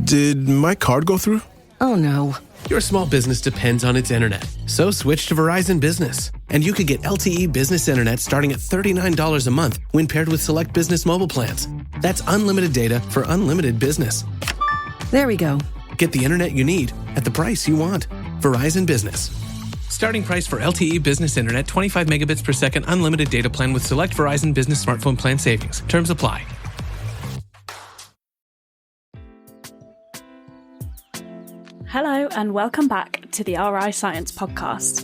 Did my card go through? Oh no. Your small business depends on its internet, so switch to Verizon Business. And you could get LTE business internet starting at $39 a month when paired with select business mobile plans. That's unlimited data for unlimited business. There we go. Get the internet you need at the price you want. Verizon Business. Starting price for LTE business internet, 25 megabits per second unlimited data plan with select Verizon Business smartphone plan savings. Terms apply. Hello and welcome back to the RI Science podcast.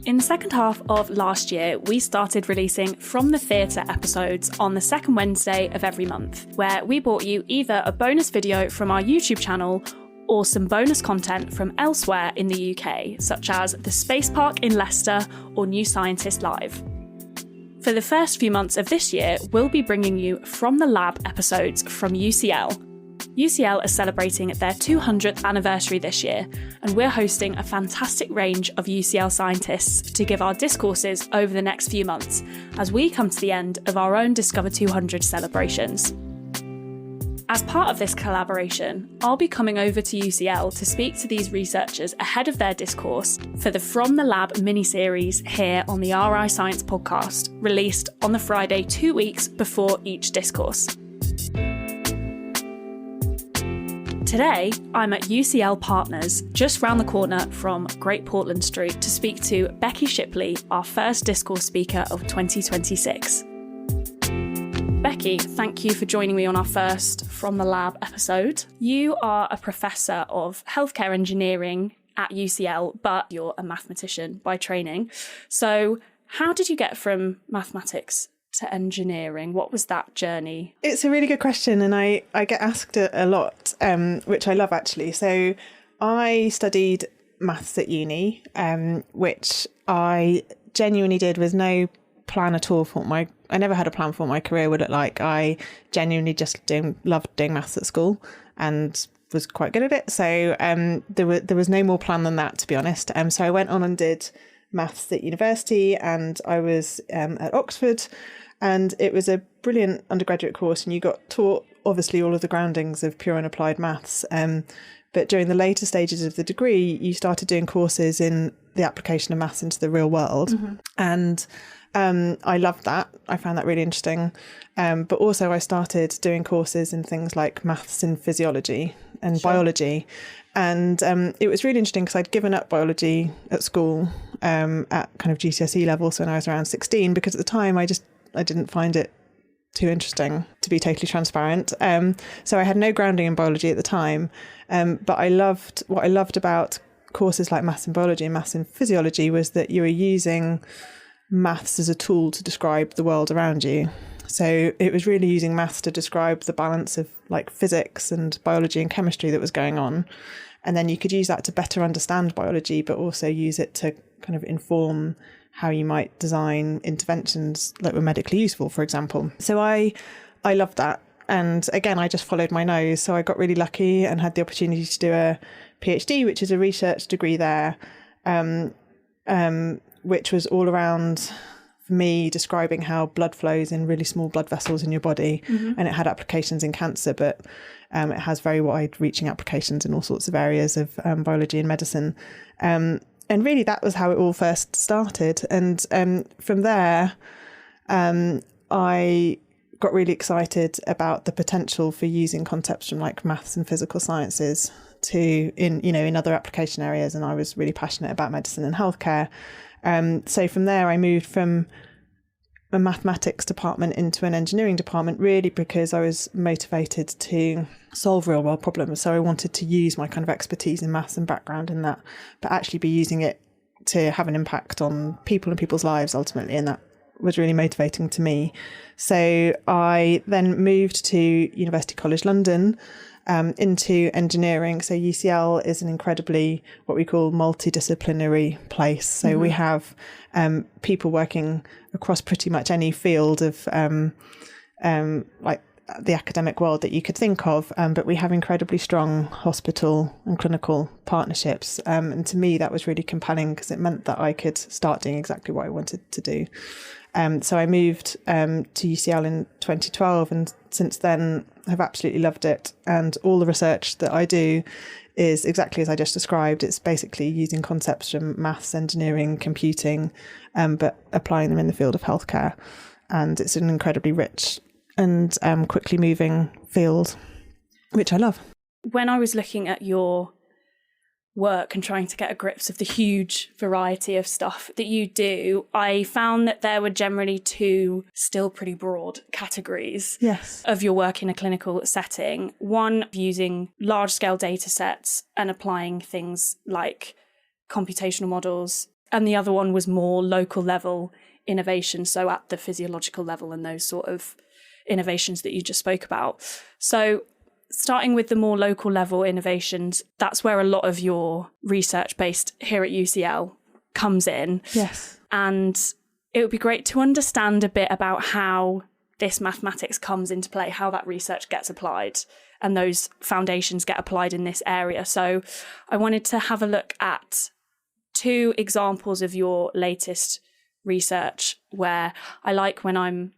In the second half of last year, we started releasing From the Theatre episodes on the second Wednesday of every month, where we brought you either a bonus video from our YouTube channel or some bonus content from elsewhere in the UK, such as the Space Park in Leicester or New Scientist Live. For the first few months of this year, we'll be bringing you From the Lab episodes from UCL. UCL is celebrating their 200th anniversary this year, and we're hosting a fantastic range of UCL scientists to give our discourses over the next few months as we come to the end of our own Discover 200 celebrations. As part of this collaboration, I'll be coming over to UCL to speak to these researchers ahead of their discourse for the From the Lab mini-series here on the RI Science podcast, released on the Friday 2 weeks before each discourse. Today, I'm at UCL Partners, just round the corner from Great Portland Street, to speak to Becky Shipley, our first discourse speaker of 2026. Becky, thank you for joining me on our first From the Lab episode. You are a professor of healthcare engineering at UCL, but you're a mathematician by training. So how did you get from mathematics to engineering? What was that journey? It's a really good question, and I get asked it a lot, which I love actually. So I studied maths at uni, which I genuinely did with no plan at all for I never had a plan for what my career would look like. I genuinely just loved doing maths at school and was quite good at it. So there was no more plan than that, to be honest. So I went on and did maths at university, and I was at Oxford. And it was a brilliant undergraduate course, and you got taught, obviously, all of the groundings of pure and applied maths. But during the later stages of the degree, you started doing courses in the application of maths into the real world. Mm-hmm. And I loved that. I found that really interesting. But also I started doing courses in things like maths and physiology and biology. And it was really interesting because I'd given up biology at school at kind of GCSE level, so when I was around 16, because at the time I didn't find it too interesting, to be totally transparent. So I had no grounding in biology at the time. But what I loved about courses like maths and biology and maths and physiology was that you were using maths as a tool to describe the world around you. So it was really using maths to describe the balance of like physics and biology and chemistry that was going on. And then you could use that to better understand biology, but also use it to kind of inform how you might design interventions that were medically useful, for example. So I loved that. And again, I just followed my nose. So I got really lucky and had the opportunity to do a PhD, which is a research degree there, which was all around, for me, describing how blood flows in really small blood vessels in your body. Mm-hmm. And it had applications in cancer, but it has very wide-reaching applications in all sorts of areas of biology and medicine. And really, that was how it all first started. And from there, I got really excited about the potential for using concepts from like maths and physical sciences in other application areas. And I was really passionate about medicine and healthcare. So from there, I moved from a mathematics department into an engineering department, really because I was motivated to solve real world problems. So I wanted to use my kind of expertise in maths and background in that, but actually be using it to have an impact on people and people's lives ultimately. And that was really motivating to me. So I then moved to University College London into engineering. So UCL is an incredibly what we call multidisciplinary place. So mm-hmm. we have people working across pretty much any field of like the academic world that you could think of, but we have incredibly strong hospital and clinical partnerships. And to me, that was really compelling because it meant that I could start doing exactly what I wanted to do. So I moved to UCL in 2012, and since then have absolutely loved it. And all the research that I do is exactly as I just described. It's basically using concepts from maths, engineering, computing, but applying them in the field of healthcare. And it's an incredibly rich and quickly moving field, which I love. When I was looking at your work and trying to get a grips of the huge variety of stuff that you do, I found that there were generally two still pretty broad categories of your work in a clinical setting. One, using large-scale data sets and applying things like computational models, and the other one was more local level innovation, so at the physiological level and those sort of innovations that you just spoke about. So starting with the more local level innovations, that's where a lot of your research based here at UCL comes in. Yes. And it would be great to understand a bit about how this mathematics comes into play, how that research gets applied and those foundations get applied in this area. So I wanted to have a look at two examples of your latest research where I like, when I'm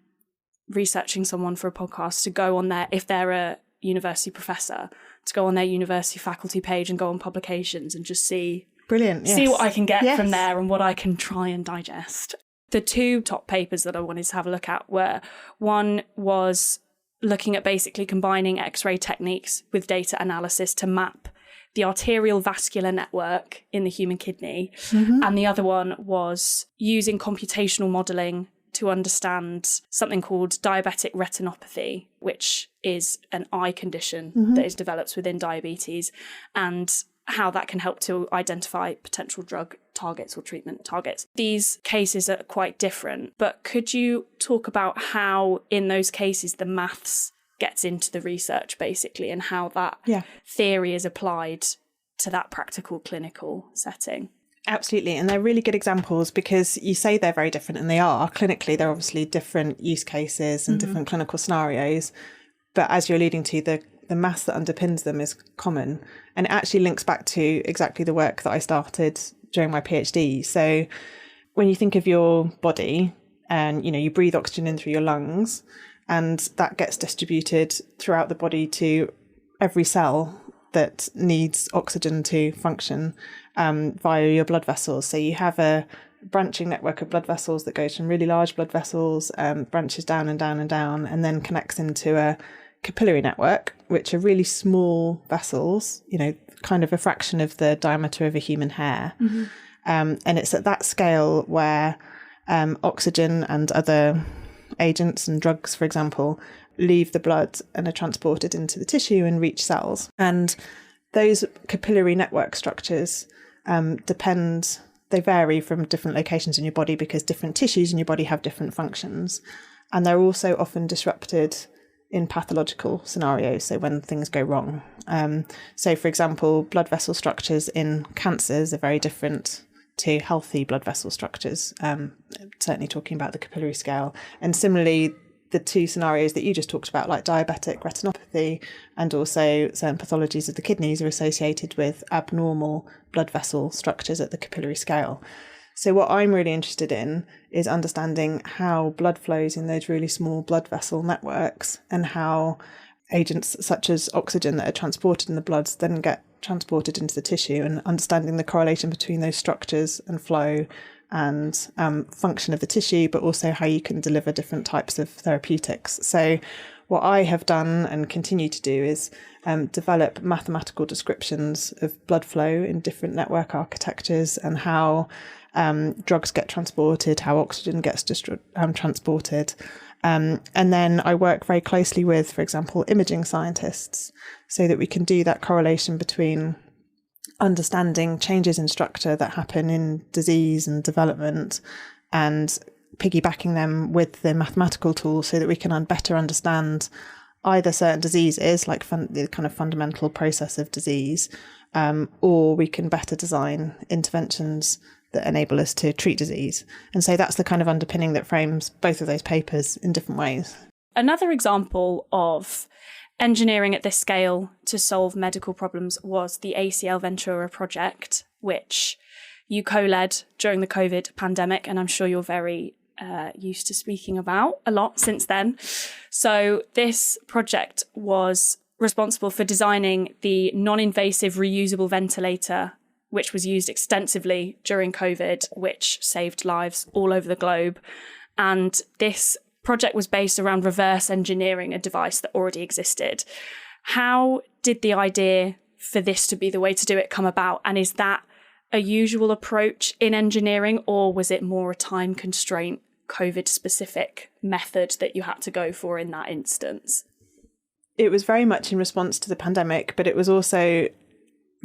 researching someone for a podcast, to go on there, if they're a university professor, to go on their university faculty page and go on publications and just see see what I can get from there and what I can try and digest. The two top papers that I wanted to have a look at were, one was looking at basically combining X-ray techniques with data analysis to map the arterial vascular network in the human kidney. And the other one was using computational modelling to understand something called diabetic retinopathy, which is an eye condition that is developed within diabetes, and how that can help to identify potential drug targets or treatment targets. These cases are quite different, but could you talk about how in those cases the maths gets into the research basically, and how that theory is applied to that practical clinical setting? Absolutely. And they're really good examples because you say they're very different, and they are. Clinically, they're obviously different use cases and different clinical scenarios. But as you're alluding to, the maths that underpins them is common. And it actually links back to exactly the work that I started during my PhD. So when you think of your body and, you breathe oxygen in through your lungs, and that gets distributed throughout the body to every cell that needs oxygen to function via your blood vessels. So you have a branching network of blood vessels that goes from really large blood vessels, branches down and down and down, and then connects into a capillary network, which are really small vessels, kind of a fraction of the diameter of a human hair. And it's at that scale where oxygen and other agents and drugs, for example, leave the blood and are transported into the tissue and reach cells. And those capillary network structures they vary from different locations in your body because different tissues in your body have different functions. And they're also often disrupted in pathological scenarios, so when things go wrong. So, for example, blood vessel structures in cancers are very different to healthy blood vessel structures, certainly talking about the capillary scale. And similarly, the two scenarios that you just talked about, like diabetic retinopathy and also certain pathologies of the kidneys, are associated with abnormal blood vessel structures at the capillary scale. So what I'm really interested in is understanding how blood flows in those really small blood vessel networks, and how agents such as oxygen that are transported in the blood then get transported into the tissue, and understanding the correlation between those structures and flow and function of the tissue, but also how you can deliver different types of therapeutics. So what I have done and continue to do is develop mathematical descriptions of blood flow in different network architectures, and how drugs get transported, how oxygen gets transported. And then I work very closely with, for example, imaging scientists, so that we can do that correlation between understanding changes in structure that happen in disease and development, and piggybacking them with the mathematical tools so that we can better understand either certain diseases, like the kind of fundamental process of disease, or we can better design interventions that enable us to treat disease. And so that's the kind of underpinning that frames both of those papers in different ways. Another example of engineering at this scale to solve medical problems was the ACL Ventura project, which you co-led during the COVID pandemic, and I'm sure you're very used to speaking about a lot since then. So this project was responsible for designing the non-invasive reusable ventilator, which was used extensively during COVID, which saved lives all over the globe. And this project was based around reverse engineering a device that already existed. How did the idea for this to be the way to do it come about? And is that a usual approach in engineering, or was it more a time constraint, COVID-specific method that you had to go for in that instance? It was very much in response to the pandemic, but it was also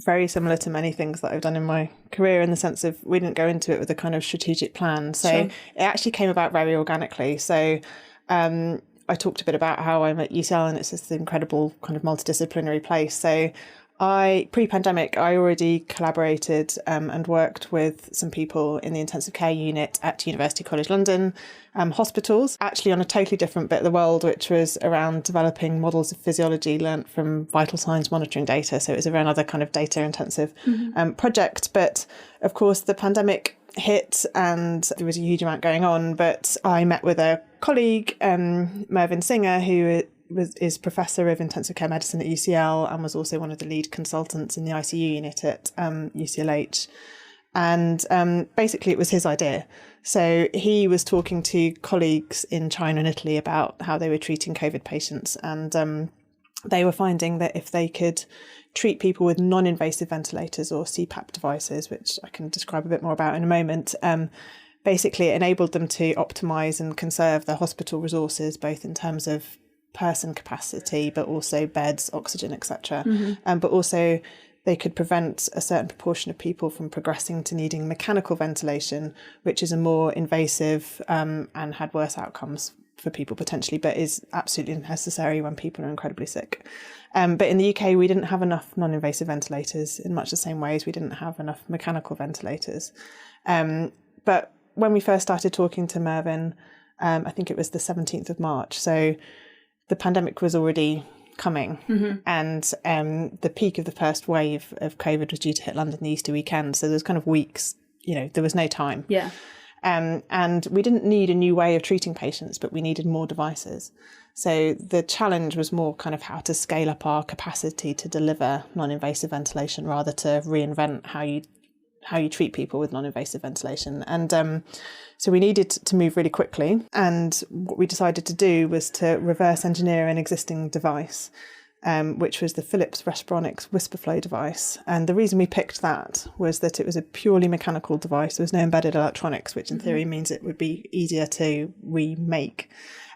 very similar to many things that I've done in my career, in the sense of we didn't go into it with a kind of strategic plan. So It actually came about very organically. So I talked a bit about how I'm at UCL, and it's this incredible kind of multidisciplinary place. So pre-pandemic, I already collaborated and worked with some people in the intensive care unit at University College London hospitals, actually on a totally different bit of the world, which was around developing models of physiology learnt from vital signs monitoring data. So it was a very another kind of data intensive project. But of course, the pandemic hit and there was a huge amount going on. But I met with a colleague, Mervyn Singer, who is Professor of Intensive Care Medicine at UCL and was also one of the lead consultants in the ICU unit at UCLH. And basically it was his idea. So he was talking to colleagues in China and Italy about how they were treating COVID patients. And they were finding that if they could treat people with non-invasive ventilators or CPAP devices, which I can describe a bit more about in a moment, basically it enabled them to optimise and conserve their hospital resources, both in terms of person capacity, but also beds, oxygen, etc. But also they could prevent a certain proportion of people from progressing to needing mechanical ventilation, which is a more invasive and had worse outcomes for people potentially, but is absolutely necessary when people are incredibly sick. But in the UK, we didn't have enough non-invasive ventilators in much the same way as we didn't have enough mechanical ventilators. But when we first started talking to Mervyn, I think it was the 17th of March. So the pandemic was already coming, and the peak of the first wave of COVID was due to hit London the Easter weekend. So there's kind of weeks, there was no time. Yeah. And we didn't need a new way of treating patients, but we needed more devices. So the challenge was more kind of how to scale up our capacity to deliver non-invasive ventilation rather to reinvent how you treat people with non-invasive ventilation. And so we needed to move really quickly. And what we decided to do was to reverse engineer an existing device, which was the Philips Respironics WhisperFlow device. And the reason we picked that was that it was a purely mechanical device. There was no embedded electronics, which in theory means it would be easier to remake.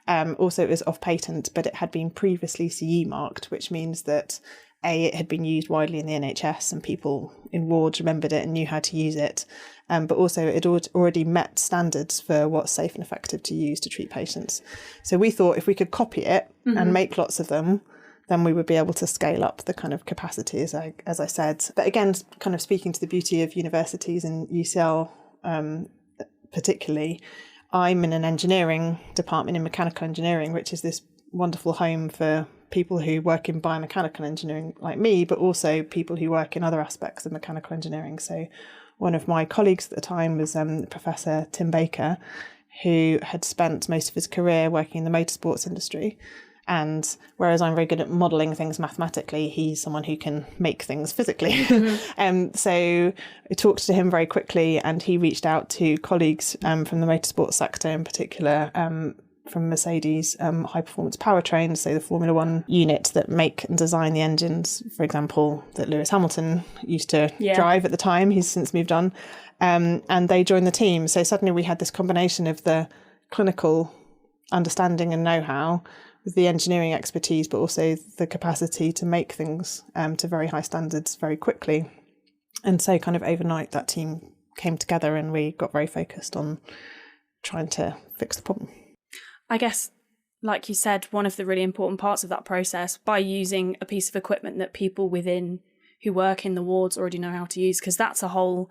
Also, it was off patent, but it had been previously CE marked, which means that it had been used widely in the NHS and people in wards remembered it and knew how to use it. But also it already met standards for what's safe and effective to use to treat patients. So we thought if we could copy it and make lots of them, then we would be able to scale up the kind of capacity, as I said. But again, kind of speaking to the beauty of universities and UCL particularly, I'm in an engineering department in mechanical engineering, which is this wonderful home for people who work in biomechanical engineering like me, but also people who work in other aspects of mechanical engineering. So one of my colleagues at the time was Professor Tim Baker, who had spent most of his career working in the motorsports industry. And whereas I'm very good at modelling things mathematically, he's someone who can make things physically. So I talked to him very quickly, and he reached out to colleagues from the motorsports sector in particular, from Mercedes high performance powertrains, so the Formula One unit that make and design the engines, for example, that Lewis Hamilton used to drive at the time. He's since moved on. And they joined the team. So suddenly we had this combination of the clinical understanding and know-how with the engineering expertise, but also the capacity to make things to very high standards very quickly. And so kind of overnight that team came together and we got very focused on trying to fix the problem. I guess, like you said, one of the really important parts of that process, by using a piece of equipment that people within who work in the wards already know how to use, because that's a whole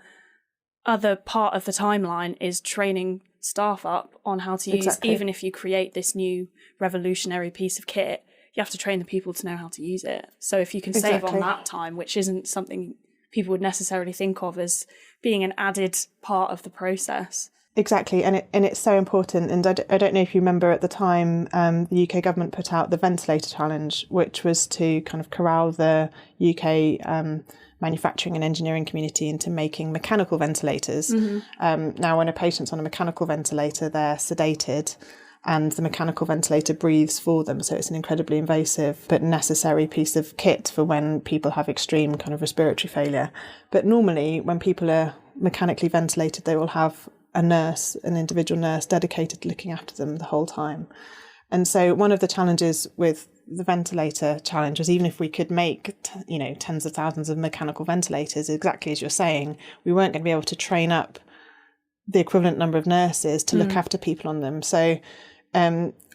other part of the timeline, is training staff up on how to use. Even if you create this new revolutionary piece of kit, you have to train the people to know how to use it. So if you can save on that time, which isn't something people would necessarily think of as being an added part of the process. Exactly, and it's so important. And I don't know if you remember at the time, the UK government put out the ventilator challenge, which was to kind of corral the UK manufacturing and engineering community into making mechanical ventilators. Now, when a patient's on a mechanical ventilator, they're sedated, and the mechanical ventilator breathes for them. So it's an incredibly invasive but necessary piece of kit for when people have extreme kind of respiratory failure. But normally, when people are mechanically ventilated, they will have an individual nurse dedicated to looking after them the whole time. And so one of the challenges with the ventilator challenge was, even if we could make, tens of thousands of mechanical ventilators, exactly as you're saying, we weren't going to be able to train up the equivalent number of nurses to look after people on them. So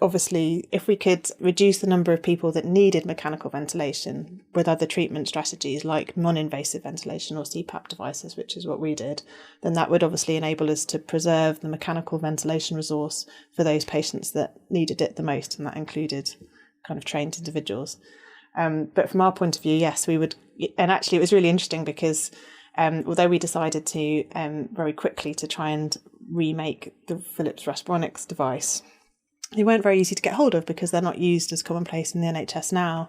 obviously, if we could reduce the number of people that needed mechanical ventilation with other treatment strategies like non-invasive ventilation or CPAP devices, which is what we did, then that would obviously enable us to preserve the mechanical ventilation resource for those patients that needed it the most, and that included kind of trained individuals. But from our point of view, yes, we would. And actually, it was really interesting because although we decided to very quickly to try and remake the Philips Respironics device, they weren't very easy to get hold of because they're not used as commonplace in the NHS now.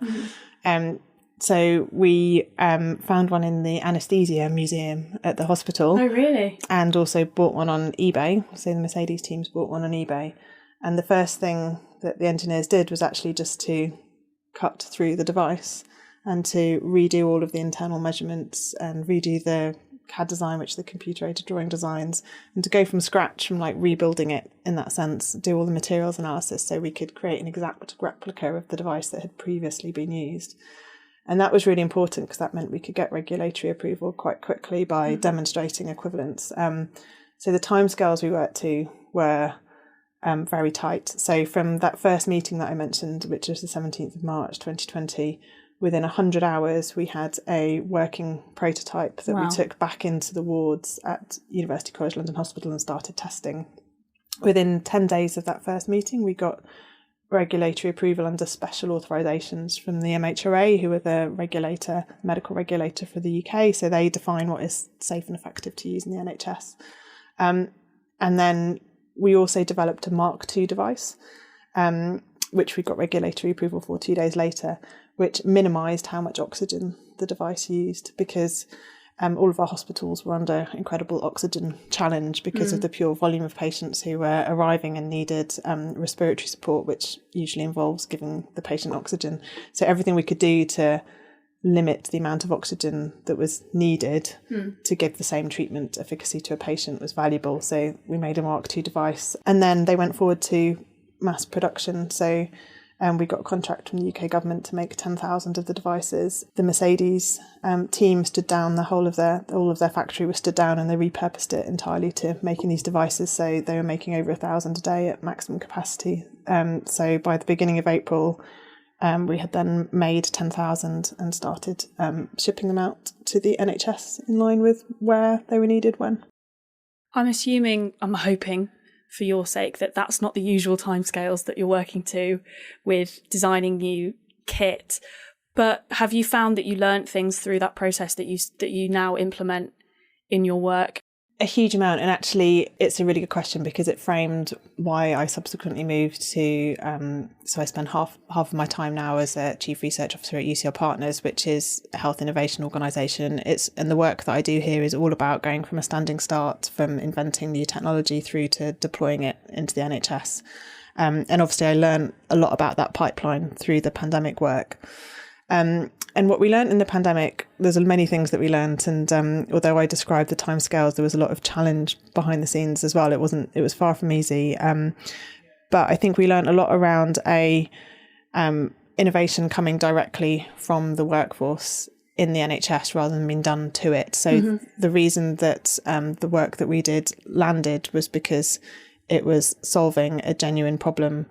So we found one in the anaesthesia museum at the hospital. Oh, really? And also bought one on eBay. So the Mercedes teams bought one on eBay. And the first thing that the engineers did was actually just to cut through the device and to redo all of the internal measurements and redo the CAD design, which the computer-aided drawing designs, and to go from scratch, from like rebuilding it in that sense, do all the materials analysis so we could create an exact replica of the device that had previously been used. And that was really important because that meant we could get regulatory approval quite quickly by demonstrating equivalence. So the timescales we worked to were very tight. So from that first meeting that I mentioned, which was the 17th of March 2020, within 100 hours, we had a working prototype that we took back into the wards at University College London Hospital and started testing. Within 10 days of that first meeting, we got regulatory approval under special authorisations from the MHRA, who are the medical regulator for the UK. So they define what is safe and effective to use in the NHS. And then we also developed a Mark II device, which we got regulatory approval for 2 days later, which minimised how much oxygen the device used, because all of our hospitals were under incredible oxygen challenge because of the pure volume of patients who were arriving and needed respiratory support, which usually involves giving the patient oxygen. So everything we could do to limit the amount of oxygen that was needed to give the same treatment efficacy to a patient was valuable. So we made a Mark II device, and then they went forward to mass production. So we got a contract from the UK government to make 10,000 of the devices. The Mercedes team stood down, all of their factory was stood down, and they repurposed it entirely to making these devices. So they were making over 1,000 a day at maximum capacity. So by the beginning of April, we had then made 10,000 and started shipping them out to the NHS in line with where they were needed when. I'm hoping for your sake that that's not the usual timescales that you're working to with designing new kit. But have you found that you learnt things through that process that you now implement in your work? A huge amount, and actually it's a really good question because it framed why I subsequently moved to, so I spend half of my time now as a Chief Research Officer at UCL Partners, which is a health innovation organisation. And the work that I do here is all about going from a standing start, from inventing new technology through to deploying it into the NHS. And obviously I learned a lot about that pipeline through the pandemic work. And what we learned in the pandemic, there's many things that we learned. And although I described the timescales, there was a lot of challenge behind the scenes as well. It was far from easy. But I think we learned a lot around innovation coming directly from the workforce in the NHS rather than being done to it. So the reason that the work that we did landed was because it was solving a genuine problem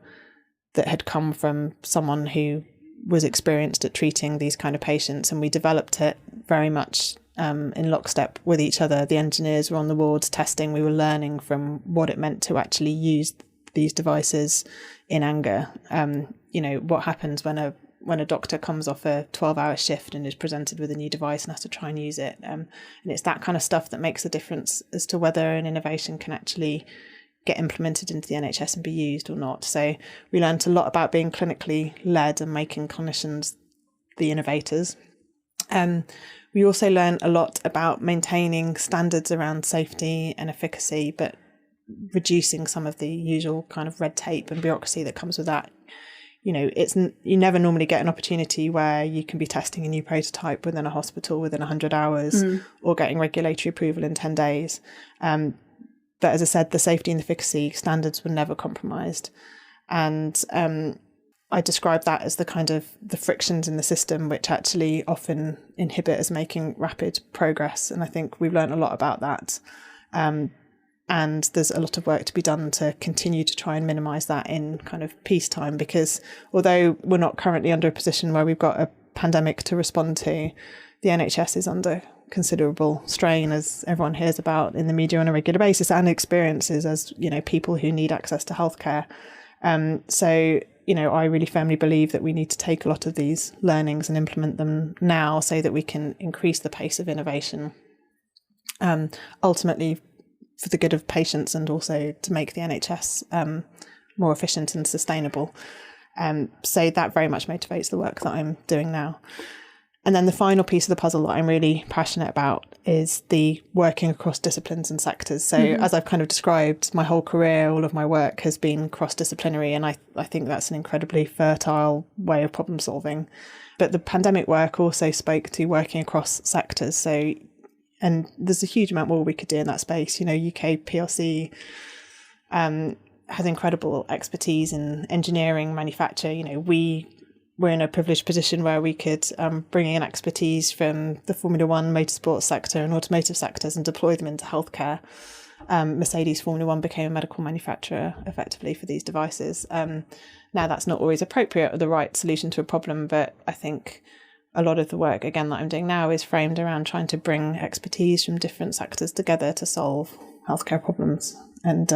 that had come from someone who was experienced at treating these kind of patients, and we developed it very much in lockstep with each other. The engineers were on the wards testing. We were learning from what it meant to actually use these devices in anger. What happens when when a doctor comes off a 12-hour shift and is presented with a new device and has to try and use it. And it's that kind of stuff that makes a difference as to whether an innovation can actually get implemented into the NHS and be used or not. So we learned a lot about being clinically led and making clinicians the innovators. We also learn a lot about maintaining standards around safety and efficacy, but reducing some of the usual kind of red tape and bureaucracy that comes with that. You know, you never normally get an opportunity where you can be testing a new prototype within a hospital within 100 hours or getting regulatory approval in 10 days. But as I said, the safety and efficacy standards were never compromised. And I describe that as the kind of the frictions in the system which actually often inhibit us making rapid progress. And I think we've learned a lot about that. And there's a lot of work to be done to continue to try and minimise that in kind of peacetime, because although we're not currently under a position where we've got a pandemic to respond to, the NHS is under considerable strain, as everyone hears about in the media on a regular basis and experiences as, you know, people who need access to healthcare. So, you know, I really firmly believe that we need to take a lot of these learnings and implement them now so that we can increase the pace of innovation, ultimately for the good of patients and also to make the NHS more efficient and sustainable. So that very much motivates the work that I'm doing now. And then the final piece of the puzzle that I'm really passionate about is the working across disciplines and sectors. So as I've kind of described, my whole career, all of my work has been cross-disciplinary, and I think that's an incredibly fertile way of problem solving. But the pandemic work also spoke to working across sectors. So, and there's a huge amount more we could do in that space. You know, UK PLC has incredible expertise in engineering, manufacture. You know, we're in a privileged position where we could bring in expertise from the Formula One motorsport sector and automotive sectors and deploy them into healthcare. Mercedes Formula One became a medical manufacturer effectively for these devices. Now that's not always appropriate or the right solution to a problem, but I think a lot of the work, again, that I'm doing now is framed around trying to bring expertise from different sectors together to solve healthcare problems. And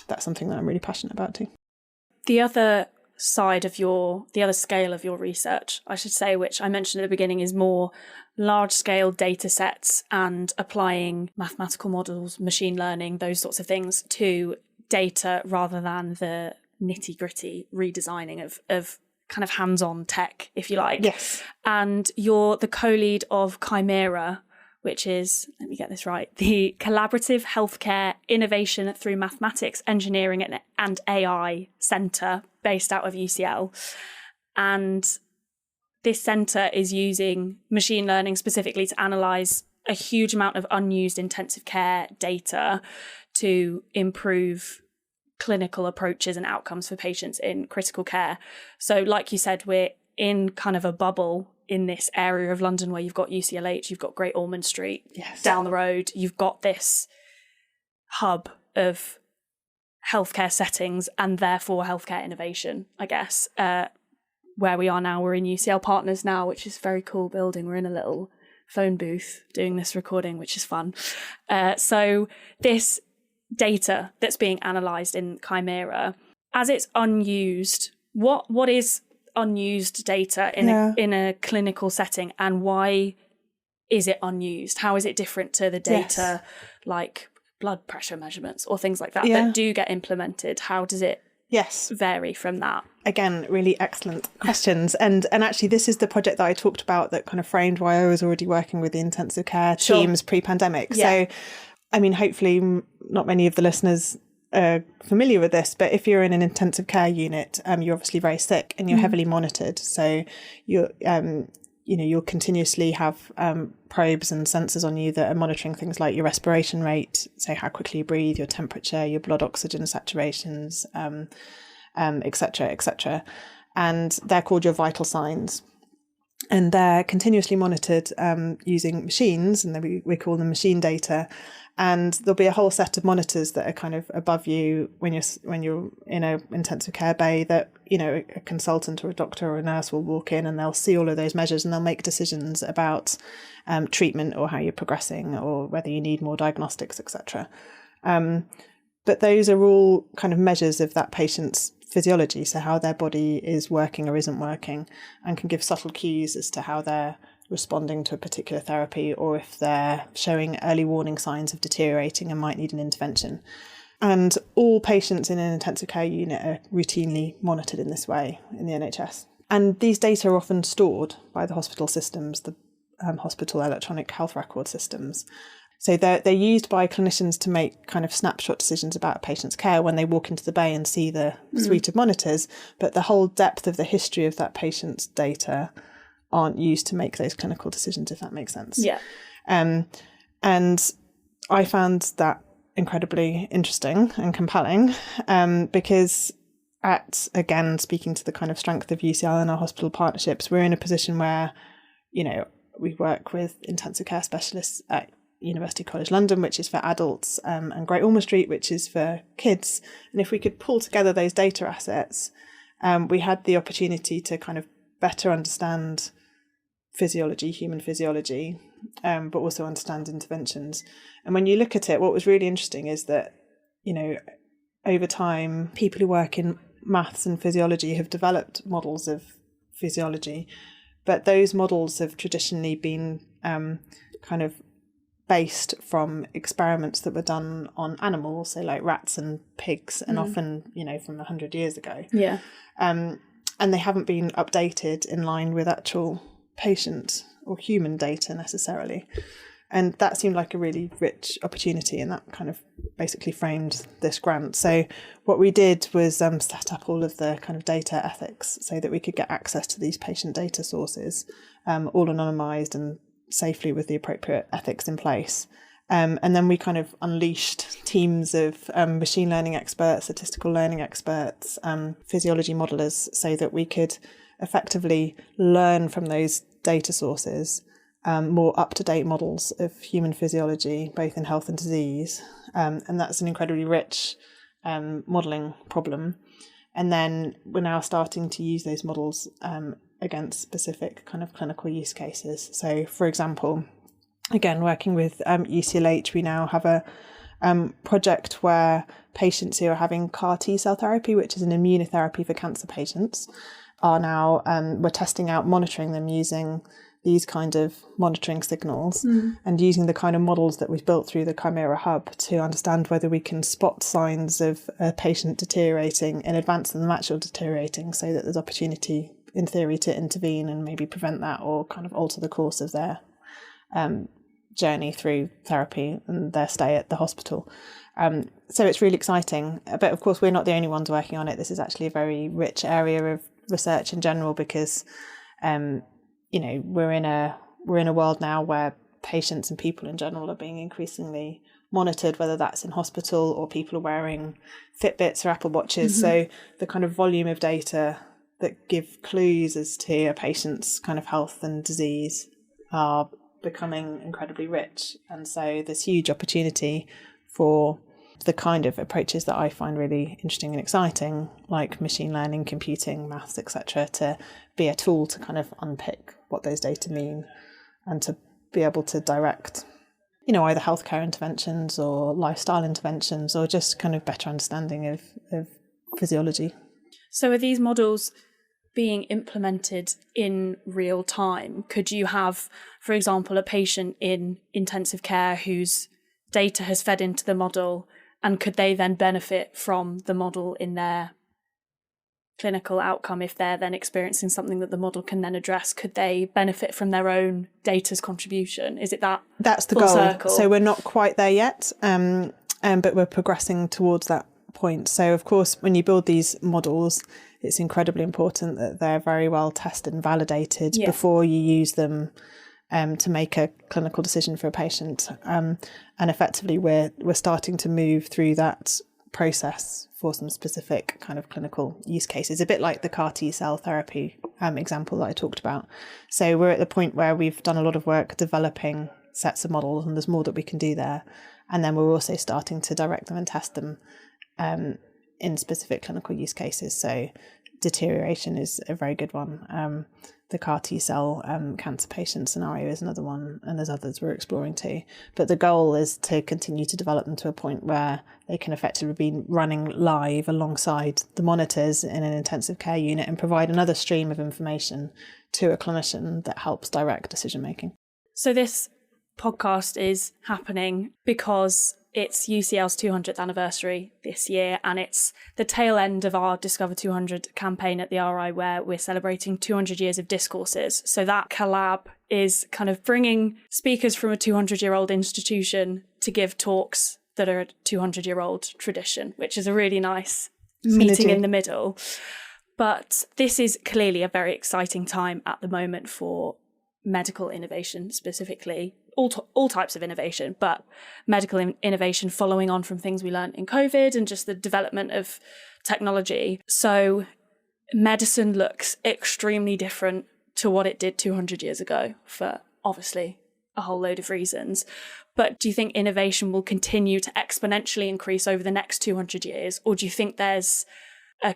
that's something that I'm really passionate about too. The other scale of your research, I should say, which I mentioned at the beginning, is more large scale data sets and applying mathematical models, machine learning, those sorts of things to data rather than the nitty gritty redesigning of kind of hands-on tech, if you like. Yes. And you're the co-lead of Chimera, which is, let me get this right, the Collaborative Healthcare Innovation through Mathematics, Engineering and AI Centre based out of UCL. And this centre is using machine learning specifically to analyse a huge amount of unused intensive care data to improve clinical approaches and outcomes for patients in critical care. So like you said, we're in kind of a bubble in this area of London where you've got UCLH, you've got Great Ormond Street down the road, you've got this hub of healthcare settings and therefore healthcare innovation, I guess. Where we are now, we're in UCL Partners now, which is a very cool building. We're in a little phone booth doing this recording, which is fun. So this data that's being analysed in Chimera, as it's unused, what is unused data in a clinical setting, and why is it unused? How is it different to the data like blood pressure measurements or things like that that do get implemented? How does it vary from that? Again, really excellent questions. And actually, this is the project that I talked about that kind of framed why I was already working with the intensive care teams pre-pandemic. So, I mean, hopefully not many of the listeners are familiar with this, but if you're in an intensive care unit, you're obviously very sick and you're heavily monitored. So you'll continuously have probes and sensors on you that are monitoring things like your respiration rate, so how quickly you breathe, your temperature, your blood oxygen saturations, et cetera, and they're called your vital signs. And they're continuously monitored using machines, and we call them machine data. And there'll be a whole set of monitors that are kind of above you when you're in a intensive care bay that, you know, a consultant or a doctor or a nurse will walk in and they'll see all of those measures and they'll make decisions about treatment or how you're progressing or whether you need more diagnostics, etc. But those are all kind of measures of that patient's physiology, so how their body is working or isn't working, and can give subtle cues as to how they're responding to a particular therapy, or if they're showing early warning signs of deteriorating and might need an intervention. And all patients in an intensive care unit are routinely monitored in this way in the NHS. And these data are often stored by the hospital systems, the hospital electronic health record systems. So they're used by clinicians to make kind of snapshot decisions about a patient's care when they walk into the bay and see the suite of monitors, but the whole depth of the history of that patient's data aren't used to make those clinical decisions, if that makes sense. Yeah. And I found that incredibly interesting and compelling because again, speaking to the kind of strength of UCL and our hospital partnerships, we're in a position where, we work with intensive care specialists at University College London, which is for adults, and Great Ormond Street, which is for kids. And if we could pull together those data assets, we had the opportunity to kind of better understand physiology, human physiology, but also understand interventions. And when you look at it, what was really interesting is that, over time, people who work in maths and physiology have developed models of physiology, but those models have traditionally been kind of based from experiments that were done on animals, so like rats and pigs, and often, from 100 years ago. Yeah. And they haven't been updated in line with actual patient or human data necessarily. And that seemed like a really rich opportunity, and that kind of basically framed this grant. So what we did was set up all of the kind of data ethics so that we could get access to these patient data sources, all anonymised and safely with the appropriate ethics in place. And then we kind of unleashed teams of machine learning experts, statistical learning experts, physiology modelers, so that we could effectively learn from those data sources more up-to-date models of human physiology, both in health and disease. And that's an incredibly rich modelling problem. And then we're now starting to use those models against specific kind of clinical use cases. So, for example, again, working with UCLH, we now have a project where patients who are having CAR T-cell therapy, which is an immunotherapy for cancer patients, are now, we're testing out monitoring them using these kind of monitoring signals and using the kind of models that we've built through the Chimera Hub to understand whether we can spot signs of a patient deteriorating in advance of them actually deteriorating, so that there's opportunity, in theory, to intervene and maybe prevent that or kind of alter the course of their journey through therapy and their stay at the hospital. So it's really exciting. But of course, we're not the only ones working on it. This is actually a very rich area of research in general because we're in a world now where patients and people in general are being increasingly monitored, whether that's in hospital or people are wearing Fitbits or Apple Watches. So the kind of volume of data that give clues as to a patient's kind of health and disease are becoming incredibly rich. And so there's huge opportunity for the kind of approaches that I find really interesting and exciting, like machine learning, computing, maths, etc., to be a tool to kind of unpick what those data mean and to be able to direct, either healthcare interventions or lifestyle interventions or just kind of better understanding of physiology. So are these models being implemented in real time? Could you have, for example, a patient in intensive care whose data has fed into the model, and could they then benefit from the model in their clinical outcome if they're then experiencing something that the model can then address? Could they benefit from their own data's contribution? Is it that's the goal? Circle? So we're not quite there yet, but we're progressing towards that point. So of course, when you build these models, it's incredibly important that they're very well tested and validated before you use them to make a clinical decision for a patient. And effectively, we're starting to move through that process for some specific kind of clinical use cases, a bit like the CAR T-cell therapy example that I talked about. So we're at the point where we've done a lot of work developing sets of models, and there's more that we can do there. And then we're also starting to direct them and test them in specific clinical use cases. So deterioration is a very good one. The CAR T-cell cancer patient scenario is another one, and there's others we're exploring too. But the goal is to continue to develop them to a point where they can effectively be running live alongside the monitors in an intensive care unit and provide another stream of information to a clinician that helps direct decision making. So this podcast is happening because it's UCL's 200th anniversary this year, and it's the tail end of our Discover 200 campaign at the RI, where we're celebrating 200 years of Discourses. So that collab is kind of bringing speakers from a 200-year-old institution to give talks that are a 200-year-old tradition, which is a really nice meeting in the middle. But this is clearly a very exciting time at the moment for medical innovation specifically. All types of innovation, but medical innovation following on from things we learned in COVID and just the development of technology. So medicine looks extremely different to what it did 200 years ago for obviously a whole load of reasons. But do you think innovation will continue to exponentially increase over the next 200 years? Or do you think there's a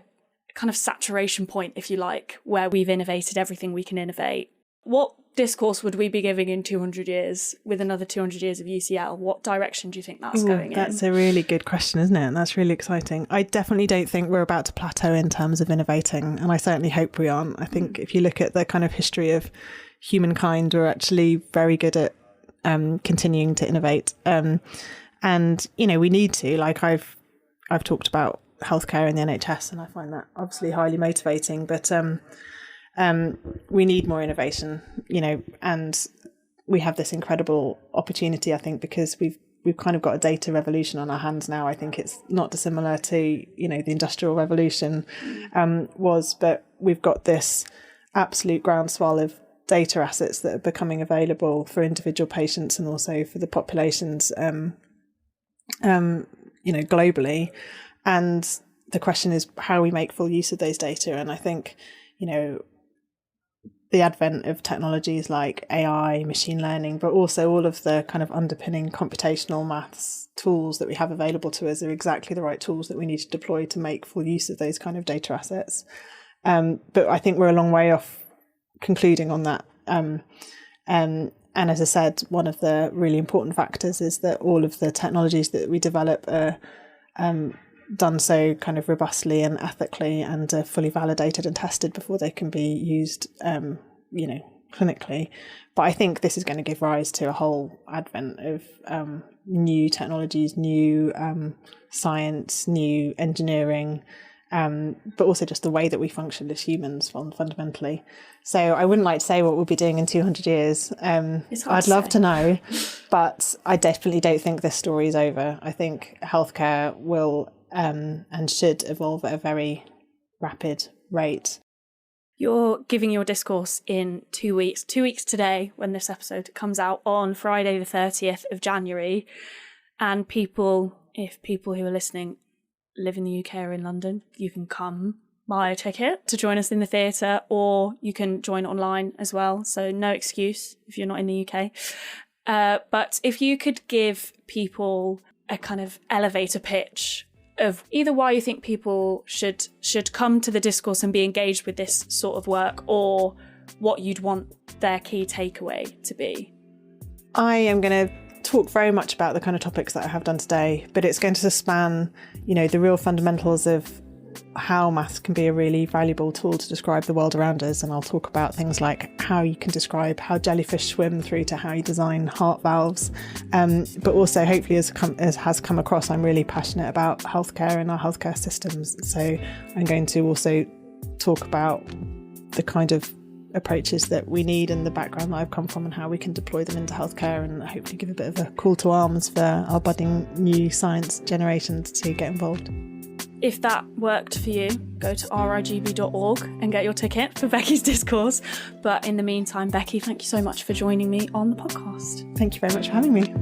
kind of saturation point, if you like, where we've innovated everything we can innovate? What discourse would we be giving in 200 years with another 200 years of UCL? What direction do you think that's going in? That's a really good question, isn't it? And that's really exciting. I definitely don't think we're about to plateau in terms of innovating, and I certainly hope we aren't. I think if you look at the kind of history of humankind, we're actually very good at continuing to innovate. And, you know, we need to, like I've talked about healthcare in the NHS, and I find that obviously highly motivating, but we need more innovation, you know, and we have this incredible opportunity, I think, because we've kind of got a data revolution on our hands now. I think it's not dissimilar to, you know, the Industrial Revolution was, but we've got this absolute groundswell of data assets that are becoming available for individual patients and also for the populations, you know, globally. And the question is how we make full use of those data. And I think, you know, the advent of technologies like AI, machine learning, but also all of the kind of underpinning computational maths tools that we have available to us are exactly the right tools that we need to deploy to make full use of those kind of data assets. But I think we're a long way off concluding on that. And as I said, one of the really important factors is that all of the technologies that we develop are done so kind of robustly and ethically and are fully validated and tested before they can be used, you know, clinically. But I think this is going to give rise to a whole advent of new technologies, new science, new engineering, but also just the way that we function as humans fundamentally. So I wouldn't like to say what we'll be doing in 200 years. I'd love to know, but I definitely don't think this story is over. I think healthcare will and should evolve at a very rapid rate. You're giving your discourse in 2 weeks. 2 weeks today, when this episode comes out on Friday the 30th of January. And if people who are listening live in the UK or in London, you can come buy a ticket to join us in the theatre, or you can join online as well. So no excuse if you're not in the UK. But if you could give people a kind of elevator pitch of either why you think people should come to the discourse and be engaged with this sort of work, or what you'd want their key takeaway to be. I am going to talk very much about the kind of topics that I have done today, but it's going to span, you know, the real fundamentals of how maths can be a really valuable tool to describe the world around us. And I'll talk about things like how you can describe how jellyfish swim through to how you design heart valves. But also, hopefully, as has come across, I'm really passionate about healthcare and our healthcare systems. So I'm going to also talk about the kind of approaches that we need and the background that I've come from and how we can deploy them into healthcare, and hopefully give a bit of a call to arms for our budding new science generations to get involved. If that worked for you, go to rigb.org and get your ticket for Becky's discourse. But in the meantime, Becky, thank you so much for joining me on the podcast. Thank you very much for having me.